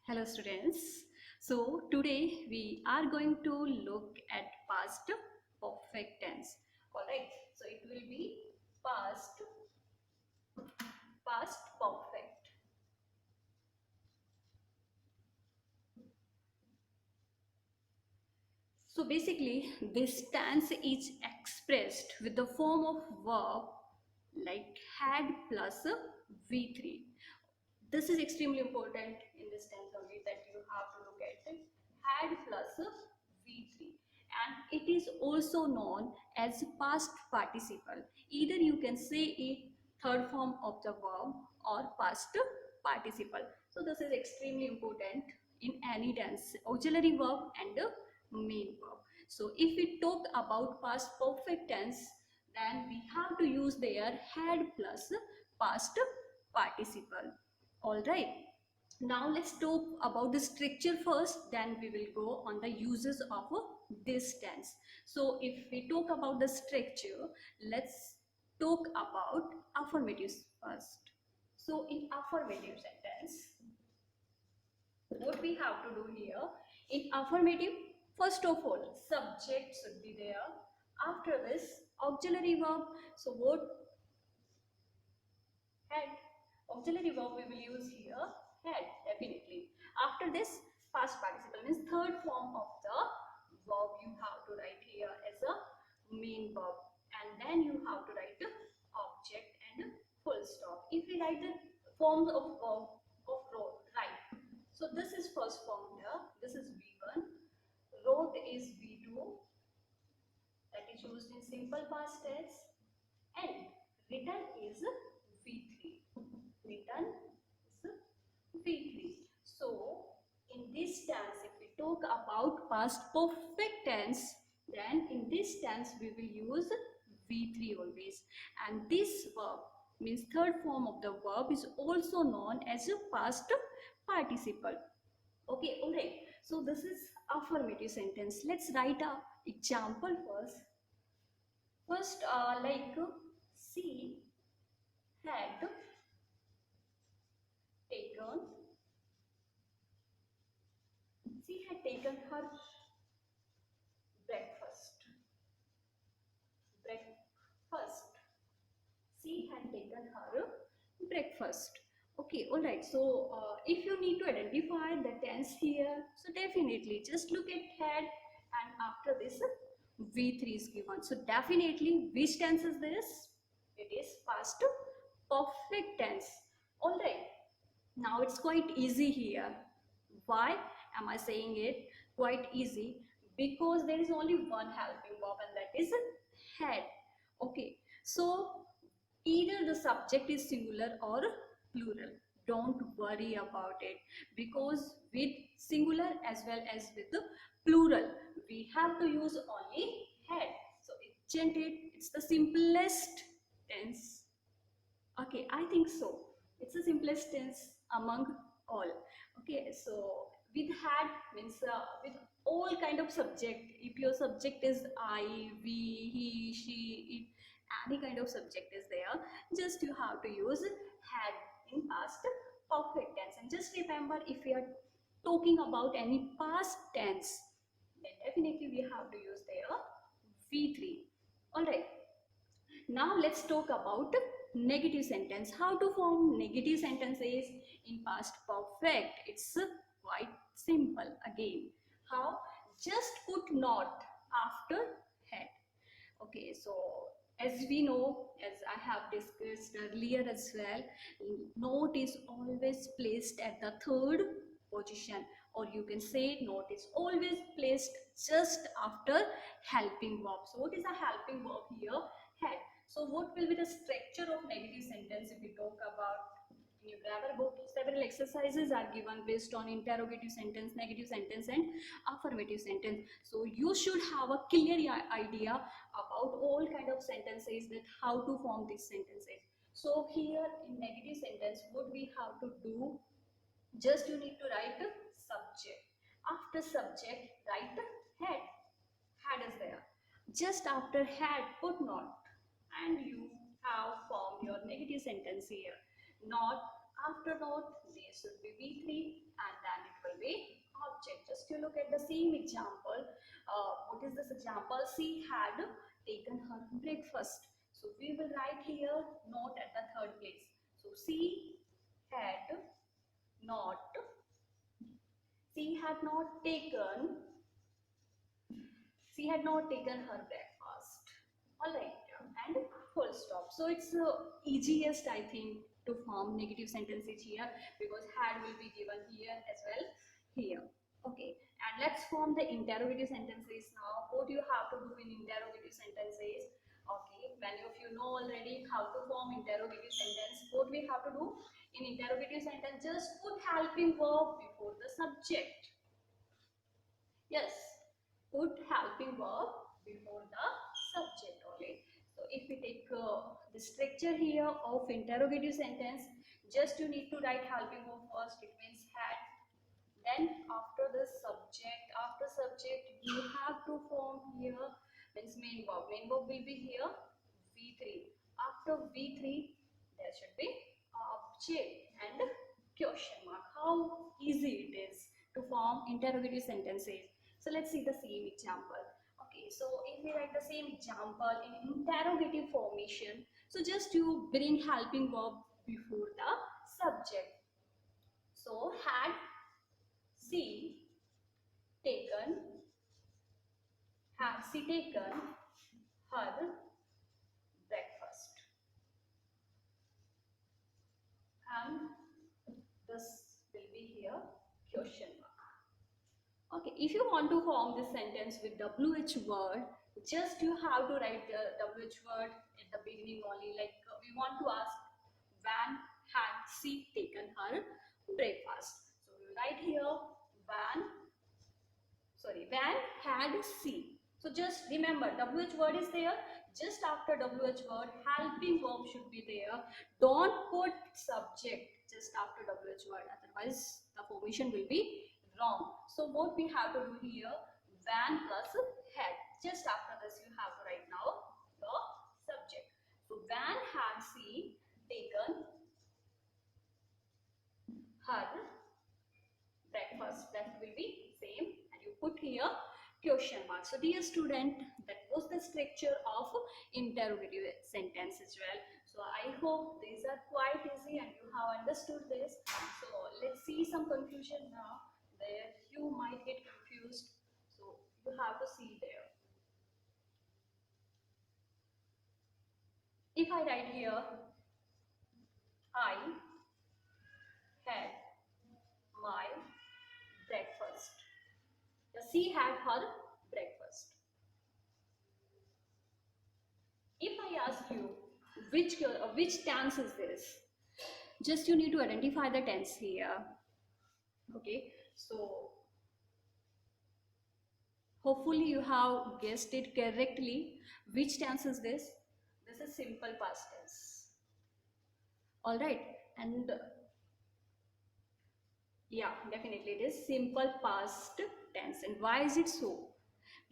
Hello students. So today we are going to look at past perfect tense. Alright. So it will be past perfect. So basically this tense is expressed with the form of verb like had plus V3. This is extremely important in this tense only that you have to look at it. Had plus V3, and it is also known as past participle. Either you can say it third form of the verb or past participle. So this is extremely important in any tense, auxiliary verb and main verb. So if we talk about past perfect tense, then we have to use their had plus past participle. All right. Now let's talk about the structure first, then we will go on the uses of this tense. So if we talk about the structure, let's talk about affirmatives first. So in affirmative sentence, what we have to do here, in affirmative, first of all, subject should be there. After this, auxiliary verb. So what had auxiliary verb we will use here, had, definitely. After this, past participle means third form of the verb you have to write here as a main verb, and then you have to write the object and full stop. If we write the forms of verb of wrote, right, so this is first form here, this is V1, wrote is V2, that is used in simple past tense, and written is V3. Written is V3. So in this tense, if we talk about past perfect tense, then in this tense we will use V3 always. And this verb means third form of the verb is also known as a past participle. Okay, alright. So this is affirmative sentence. Let's write a example first. First, she had taken she had taken her breakfast. Breakfast. She had taken her breakfast. Okay, all right. So if you need to identify the tense here, so definitely just look at had, and after this V3 is given. So definitely which tense is this? It is past perfect tense. All right. Now it's quite easy here. Why am I saying it quite easy? Because there is only one helping verb, and that is had. Okay, so either the subject is singular or plural. Don't worry about it, because with singular as well as with the plural, we have to use only had. So isn't it? It's the simplest tense. Okay, I think so. It's the simplest tense among all. Okay, so with had means with all kind of subject. If your subject is I, we, he, she, it, any kind of subject is there, just you have to use had in past perfect tense. And just remember, if we are talking about any past tense, then definitely we have to use their V3. Alright. Now let's talk about negative sentence. How to form negative sentences in past perfect? It's quite simple again. How? Just put not after had. Okay, so as we know, as I have discussed earlier as well, note is always placed at the third position, or you can say note is always placed just after helping verb. So what is a helping verb here? Had. So what will be the structure of negative sentence if we talk about in your grammar book? Several exercises are given based on interrogative sentence, negative sentence, and affirmative sentence. So you should have a clear idea about all kind of sentences, that how to form these sentences. So here in negative sentence, what we have to do, just you need to write the subject. After subject, write the had. Had is there. Just after had, put not, and you have formed your negative sentence here. Not After not, there should be V3 and then it will be object. Just to look at the same example. What is this example? She had taken her breakfast. So we will write here not at the third place. So had not, she had not taken, she had not taken her breakfast. Alright, and full stop. So it's easiest, I think, to form negative sentences here because had will be given here as well here. Okay, and let's form the interrogative sentences now. What you have to do in interrogative sentences? Okay, many of you know already how to form interrogative sentence. What we have to do in interrogative sentence? Just put helping verb before the subject. Yes, put helping verb before the subject only. So if we take the structure here of interrogative sentence, just you need to write helping verb first, it means had. Then after the subject, after subject you have to form here means main verb. Main verb will be here V3. After V3 there should be object and question mark. How easy it is to form interrogative sentences. So let's see the same example. Okay, so if we write the same example in interrogative formation, so just you bring helping verb before the subject. So had she taken, had she taken her breakfast? And this will be here question mark. Okay, if you want to form this sentence with WH word, just you have to write the WH word at the beginning only. Like we want to ask when had she taken her breakfast. So we write here when had she. So just remember WH word is there. Just after WH word, helping verb should be there. Don't put subject just after WH word, otherwise the formation will be wrong. So what we have to do here, when plus had. Just after this you have to write now the subject. So when had she taken her breakfast? That will be same, and you put here question mark. So dear student, that was the structure of interrogative sentence as well. So I hope these are quite easy and you have understood this. So let's see some confusion now. There you might get confused, so you have to see there. If I write here I had my breakfast, she had her breakfast. If I ask you which tense is this, just you need to identify the tense here. Okay, so hopefully you have guessed it correctly. Which tense is this? This is simple past tense. All right, and yeah, definitely it is simple past tense. And why is it so?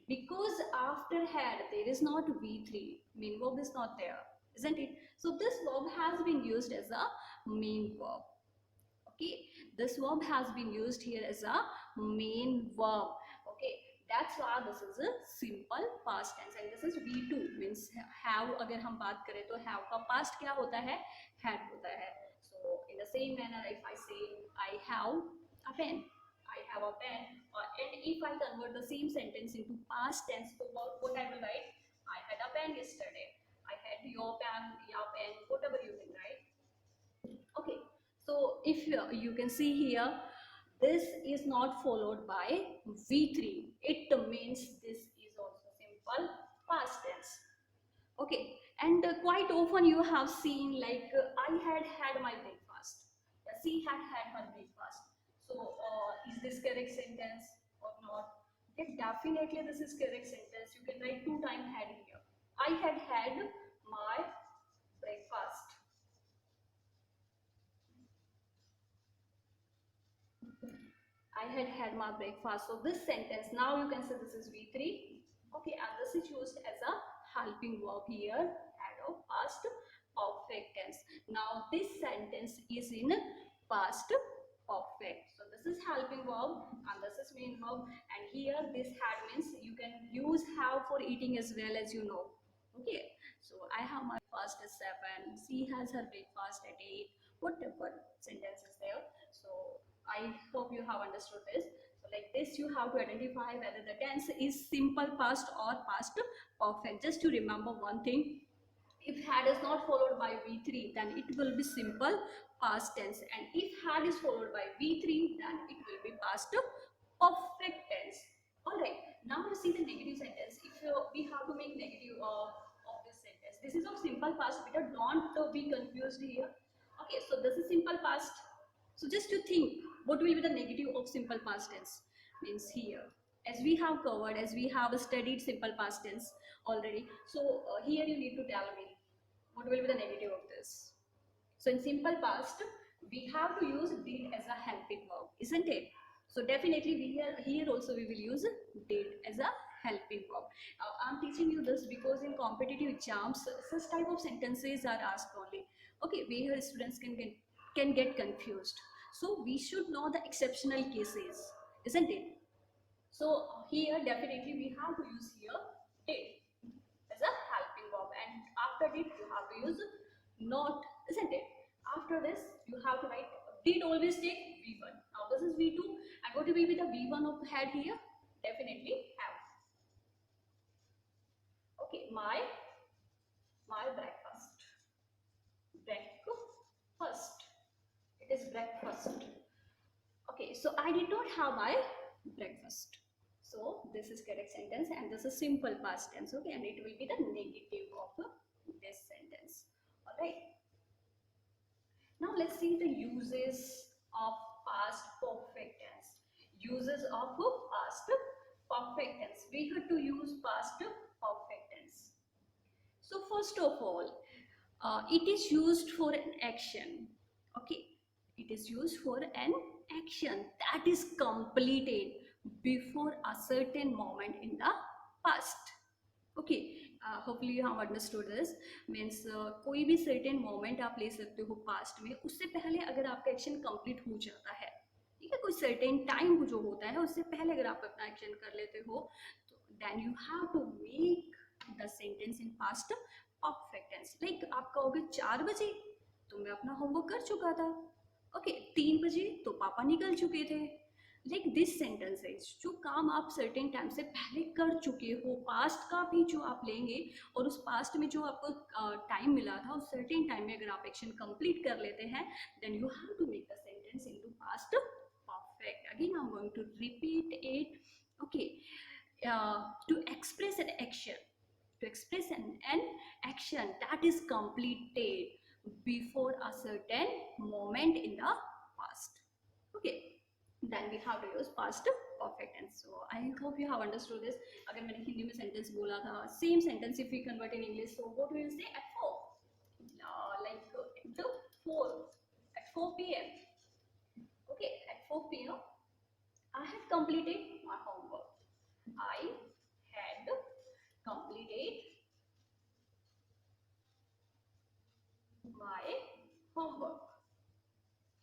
Because after had there is not V3, main verb is not there, isn't it? So this verb has been used as a main verb. Okay, this verb has been used here as a main verb. Okay, that's why this is a simple past tense and this is V2 means have. अगर हम बात करें तो have का past क्या होता है? Had होता है. So in the same manner, if I say I have a pen, I have a pen, and if I convert the same sentence into past tense, so what I will write? I had a pen yesterday. I had your pen, whatever you can write. Okay, so if you can see here, this is not followed by V3. It means this is also simple past tense. Okay, and quite often you have seen like I had my breakfast. She had her breakfast. So is this correct sentence or not? Okay, definitely this is correct sentence. You can write 2 times had here. I had my breakfast. I had my breakfast. So this sentence, now you can say this is V3. Okay, and this is used as a helping verb here, had of past perfect tense. Now this sentence is in past perfect. So this is helping verb and this is main verb, and here this had means you can use have for eating as well, as you know. Okay, so I have my breakfast at 7, she has her breakfast at 8, whatever sentence is there. So I hope you have understood this. So like this you have to identify whether the tense is simple past or past perfect. Just to remember one thing, if had is not followed by V3, then it will be simple past tense, and if had is followed by V3, then it will be past perfect tense. All right, now let's see the negative sentence. If we have to make negative of this sentence, this is of simple past, but don't be confused here. Okay, so this is simple past. So just to think, what will be the negative of simple past tense? Means here, as we have covered, as we have studied simple past tense already. So here you need to tell me what will be the negative of this. So in simple past, we have to use did as a helping verb, isn't it? So definitely here also we will use did as a helping verb. I'm teaching you this because in competitive exams, such type of sentences are asked only. Okay, where students can get confused. So we should know the exceptional cases, isn't it? So here definitely we have to use here did as a helping verb, and after did you have to use not, isn't it? After this you have to write did, always take V1. Now this is V2, and what will be the V1 of had here? Definitely have. Okay, my breakfast. Breakfast. It is breakfast. Okay, so I did not have my breakfast. So this is correct sentence, and this is simple past tense. Okay, and it will be the negative of this sentence. All right. Now let's see the uses of past perfect tense. Uses of past perfect tense. We have to use past perfect tense. So first of all, it is used for an action. Okay, it is used for an action that is completed before a certain moment in the past. Okay, hopefully you have understood this means कोई भी certain moment आप ले सकते हो past में, उससे पहले अगर आपका एक्शन कंप्लीट हो जाता है, ठीक है, कोई सर्टेन टाइम जो होता है उससे पहले अगर आप अपना एक्शन कर लेते हो, तो then you have to make the sentence in past perfect tense. Like आप कहोगे 4 बजे तो मैं अपना होमवर्क कर चुका था. ओके, 3 बजे तो पापा निकल चुके थे. लाइक दिस सेंटेंस है, जो काम आप सर्टेन टाइम से पहले कर चुके हो, पास्ट का भी जो आप लेंगे और उस पास्ट में जो आपको टाइम मिला था उस सर्टेन टाइम में अगर आप एक्शन कंप्लीट कर लेते हैं, then you have to make the sentence into past perfect. Again I am going to repeat it. Okay, to express an action, to express an action that is completed before a certain moment in the past. Okay, then we have to use past perfect tense. So I hope you have understood this. अगर मैंने हिंदी में sentence बोला था, same sentence if we convert in English, so what will you say? At 4, like at 4, at 4 p.m. Okay, at 4 p.m. I had completed my homework. I had completed my homework.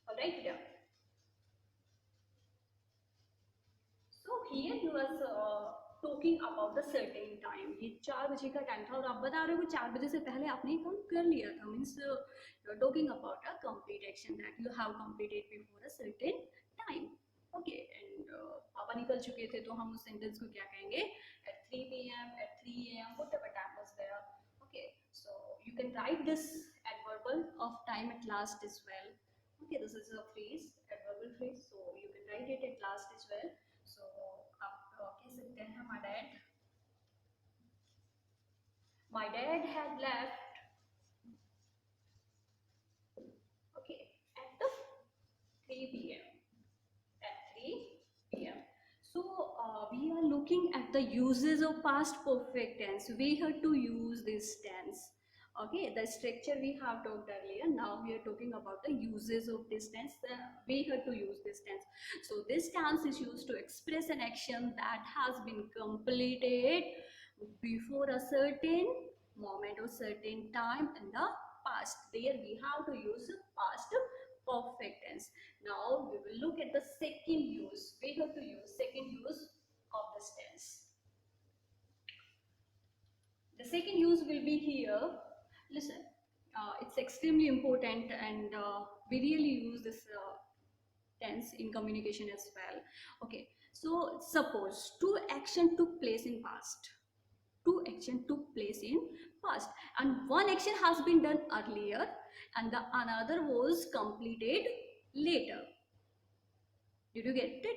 All right, yeah. So here you was talking about the certain time. ये 4 बजे का time था और आप बता रहे हो कि 4 बजे से पहले आपने काम कर लिया था. Means you are talking about a complete action that you have completed before a certain time. Okay, and पापा निकल चुके थे तो हम उस सेंटेंस को क्या कहेंगे? At 3 p.m., at 3 a.m., whatever time was there. Okay, so you can write this adverbial of time at last as well. Okay, this is a phrase, adverbial phrase. So you can write it at last as well. So आप कह सकते हैं my dad had left, okay, at the 3 p.m. at 3 p.m. So we are looking at the uses of past perfect tense. We have to use this tense. Okay, the structure we have talked earlier. Now we are talking about the uses of this tense. We have to use this tense. So this tense is used to express an action that has been completed before a certain moment or certain time in the past. There we have to use past perfect tense. Now we will look at the second use. We have to use second use of this tense. The second use will be here. Listen, it's extremely important, and we really use this tense in communication as well. Okay, so suppose two action took place in past. Two action took place in past, and one action has been done earlier and the another was completed later. Did you get it?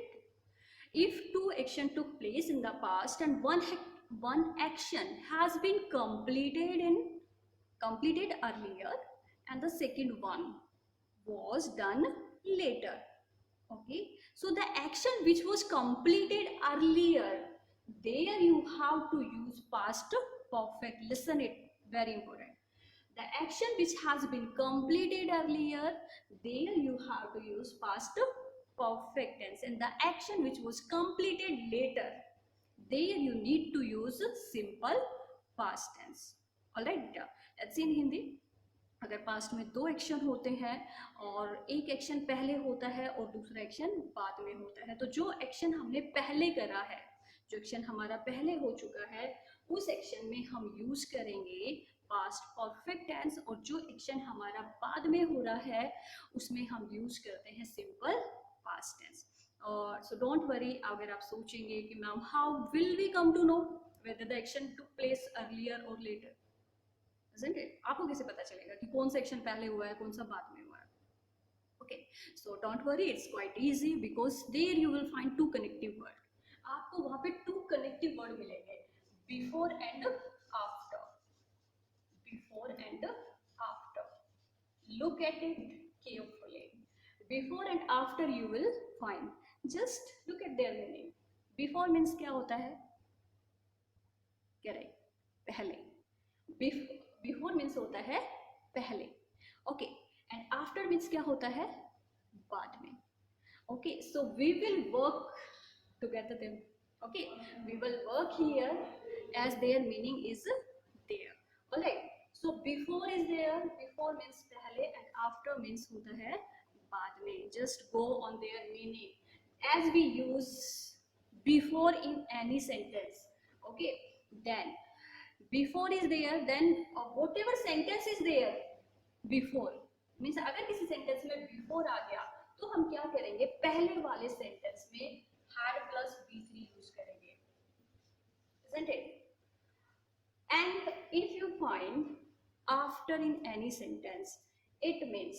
If two action took place in the past and one action has been completed earlier and the second one was done later. Okay, so the action which was completed earlier, there you have to use past perfect. Listen, it very important. The action which has been completed earlier, there you have to use past perfect tense, and the action which was completed later, there you need to use simple past tense. All right, let's see in Hindi. अगर past में दो action होते हैं और एक action पहले होता है और दूसरा एक्शन बाद में होता है, तो जो एक्शन हमने पहले करा है, जो एक्शन हमारा पहले हो चुका है, उस एक्शन में हम यूज करेंगे पास्ट परफेक्ट टेंस, और जो एक्शन हमारा बाद में हो रहा है उसमें हम यूज करते हैं सिंपल पास्ट टेंस. और सो डोंट वरी, अगर आप सोचेंगे कि ma'am how will we come to know whether the action took place earlier और लेटर, isn't it? आपको कैसे पता चलेगा कि कौन सा एक्शन पहले हुआ है, कौन सा बाद में हुआ है? Okay, so don't worry, it's quite easy because there you will find two connective word. आपको वहाँ पे two connective word मिलेंगे, before and after. Before and after. Look at it carefully. Before and after you will find. Just look at their meaning. Before means क्या होता है? Correct. पहले. Before means होता है पहले. Okay, and after means क्या होता है? बाद में. Okay, so we will work together them. Okay, we will work here as their meaning is there. Alright, so before is there, before means पहले and after means होता है बाद में. Just go on their meaning as we use before in any sentence. Okay, then before is there, then whatever sentence is there before means अगर किसी sentence में before आ गया तो हम क्या करेंगे, पहले वाले सेंटेंस में had plus be3 यूज करेंगे, isn't it? And if you find after in any sentence, it means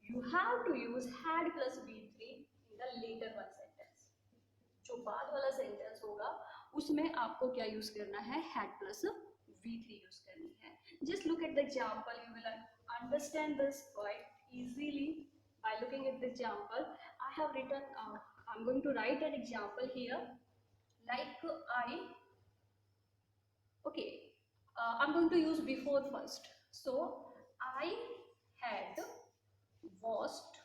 you have to use had plus be3 in the later one sentence. जो बाद वाला सेंटेंस होगा उसमें आपको क्या यूज करना है, had plus V3 use करनी है. Just look at the example, you will understand this quite easily by looking at the example. I have written, I'm going to write an example here, like I'm going to use before first. So I had washed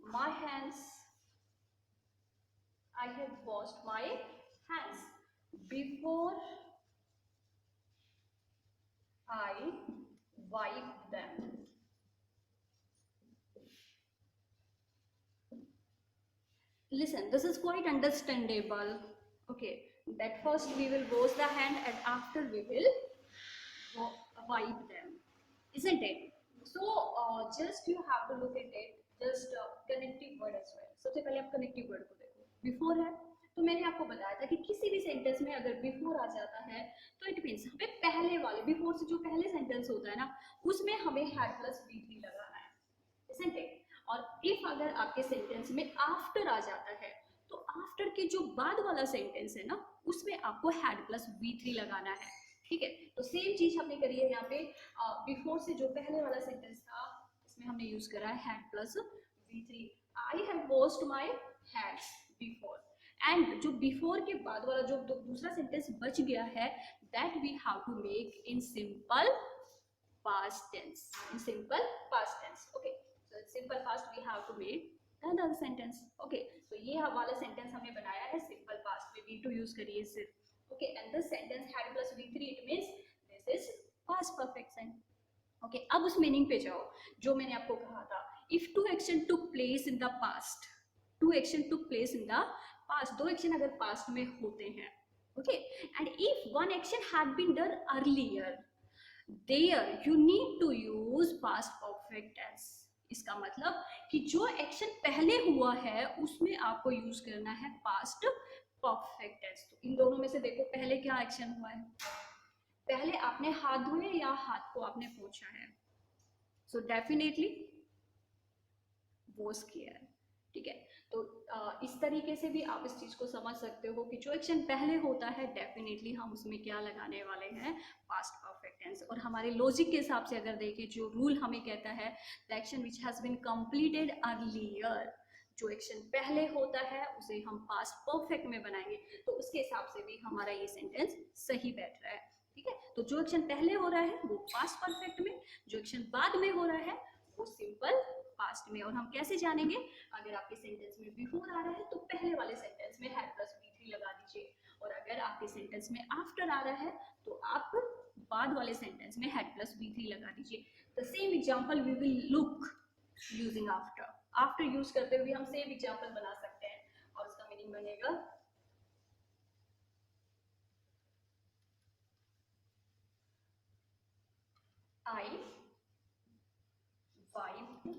my hands. I had washed my hands before I wiped them. Listen, this is quite understandable. Okay, that first we will wash the hand and after we will wipe them, isn't it? So just you have to look at it, just connective word as well. सबसे पहले आप connective word को देखो. Before है तो मैंने आपको बताया था कि किसी भी सेंटेंस में अगर बिफोर आ जाता है तो इट मीन्स हमें पहले वाले बिफोर से जो पहले सेंटेंस होता है ना उसमें हमें हैड प्लस बी3 लगाना है, isn't it? और इफ अगर आपके सेंटेंस में आफ्टर आ जाता है तो आफ्टर के जो बाद वाला सेंटेंस है ना उसमें आपको हैड प्लस बी3 लगाना है. ठीक है, तो सेम चीज हमने करी है यहाँ पे. बिफोर से जो पहले वाला सेंटेंस था इसमें हमने यूज करा है हैड प्लस बी3. I have washed my hands before, and जो बिफोर के बाद वाला जो दूसरा सेंटेंस बच गया है that we have to make in simple past tense. In simple past tense. Okay, so simple past we have to make another sentence. Okay, so ये वाला सेंटेंस हमने बनाया है सिंपल पास्ट में, V2 यूज करिए सिर्फ. Okay, and this sentence had plus V3, it means this is past perfect sense. Okay, अब उस मीनिंग पे जाओ जो मैंने आपको कहा था। If two action took place in the past, two action took place in the past, दो एक्शन अगर पास्ट में होते हैं, okay, and if one action had been done earlier, there you need to use past perfect tense. इसका मतलब कि जो action पहले हुआ है उसमें आपको यूज करना है पास्ट परफेक्ट टेंस। तो इन दोनों में से देखो पहले क्या एक्शन हुआ है, पहले आपने हाथ धोए या हाथ को आपने पोंछा है, सो डेफिनेटली वॉश किया है, ठीक है। तो इस तरीके से भी आप इस चीज को समझ सकते हो कि जो एक्शन पहले होता है डेफिनेटली हम उसमें क्या लगाने वाले हैं, पास्ट परफेक्ट टेंस। और हमारे लॉजिक के हिसाब से अगर देखें, जो रूल हमें कहता है the action which has been completed earlier, जो एक्शन पहले होता है उसे हम पास्ट परफेक्ट में बनाएंगे, तो उसके हिसाब से भी हमारा ये सेंटेंस सही बैठ रहा है, ठीक है। तो जो एक्शन पहले हो रहा है वो पास्ट परफेक्ट में, जो एक्शन बाद में हो रहा है वो सिंपल पास्ट में। और हम कैसे जानेंगे, अगर आपके सेंटेंस में बिफोर आ रहा है तो पहले वाले सेंटेंस में हैड प्लस बी3 लगा दीजिए, और अगर आपके सेंटेंस में आफ्टर आ रहा है तो आप बाद वाले सेंटेंस में हैड प्लस बी3 लगा दीजिए। The same example we will look using after. After use करते हुए हम सेम एग्जांपल बना सकते हैं और उसका मीनिंग बनेगा आई wiped.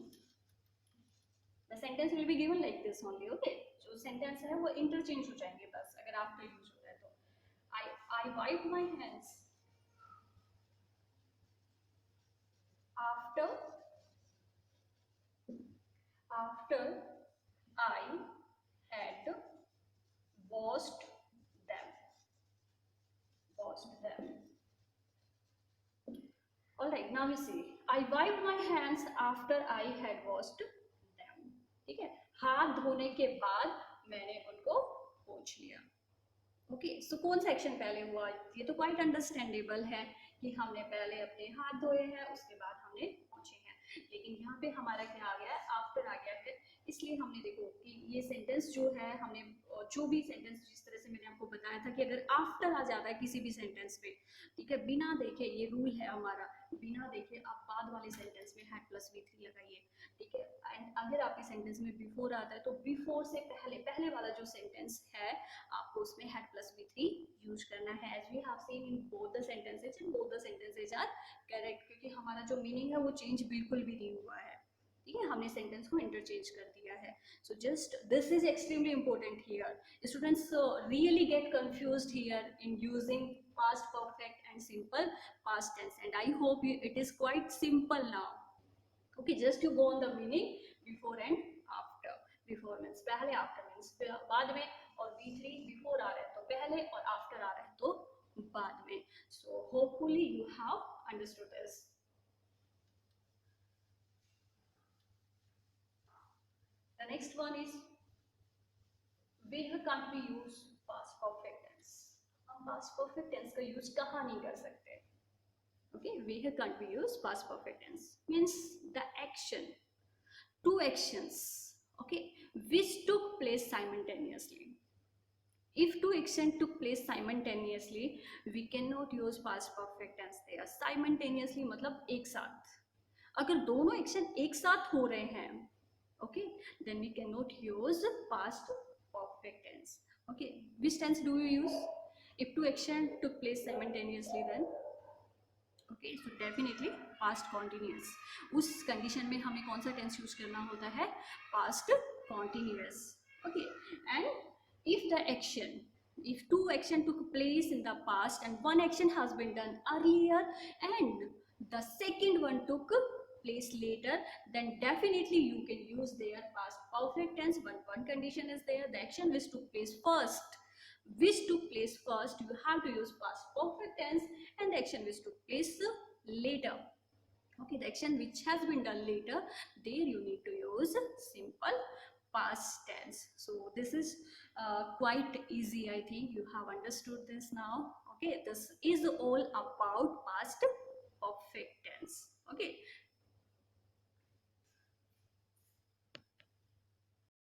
The sentence will be given like this only, okay? जो sentence है वो interchange हो जाएंगे बस अगर after use होता है तो। I wipe my hands after I had washed them. All right, now you see, I wiped my hands after I had washed them. ठीक है, हाथ धोने के बाद मैंने उनको पोंछ लिया। ओके, सो कौन सा एक्शन पहले हुआ, ये तो क्वाइट अंडरस्टैंडेबल है कि हमने पहले अपने हाथ धोए हैं उसके बाद हमने पोंछे हैं, लेकिन यहाँ पे हमारा क्या आ गया है, आफ्टर आ गया है। इसलिए हमने देखो कि ये सेंटेंस जो है, हमने जो भी सेंटेंस जिस तरह से मैंने आपको बताया था कि अगर आफ्टर आ जाता है किसी भी सेंटेंस पे, ठीक है, बिना देखे, ये रूल है हमारा, बिना देखे आप बाद वाले सेंटेंस में हैड प्लस वी3 लगाइए, ठीक है। एंड अगर आपके सेंटेंस में बिफोर आता है तो बिफोर से पहले वाला जो सेंटेंस है आपको उसमें हैड प्लस वी3 यूज करना है, as we have seen in both the sentences, and both the sentences are correct, क्योंकि हमारा जो मीनिंग है वो चेंज बिल्कुल भी नहीं हुआ है, ठीक है, हमने सेंटेंस को इंटरचेंज कर दिया है। So just this is extremely important here, students really get confused here in using past perfect and simple past tense, and I hope it is quite simple now. Okay, just you go on the meaning before and after. Before means पहले, after means बाद में, और V3 before आ रहा है तो पहले और after आ रहा है तो बाद में। So hopefully you have understood this. The next one is where can't we use past perfect tense? हम past perfect tense का use कहाँ नहीं कर सकते? Okay, where can't we use past perfect tense? Means the action, two actions, okay, which took place simultaneously. If two actions took place simultaneously, we cannot use past perfect tense there. Simultaneously मतलब एक साथ, अगर दोनों action एक साथ हो रहे हैं, okay, then we cannot use past perfect tense. Okay, which tense do you use if two action took place simultaneously? Then okay, so definitely past continuous. उस कंडीशन में हमें कौन सा टेंस यूज करना होता है, past continuous. Okay, and if the action, if two action took place in the past and one action has been done earlier and the second one took place later, then definitely you can use their past perfect tense, but one condition is there, the action which took place first, you have to use past perfect tense, and the action which took place later, okay, the action which has been done later, there you need to use simple past tense. So this is quite easy, I think you have understood this now. Okay, this is all about past perfect tense. Okay,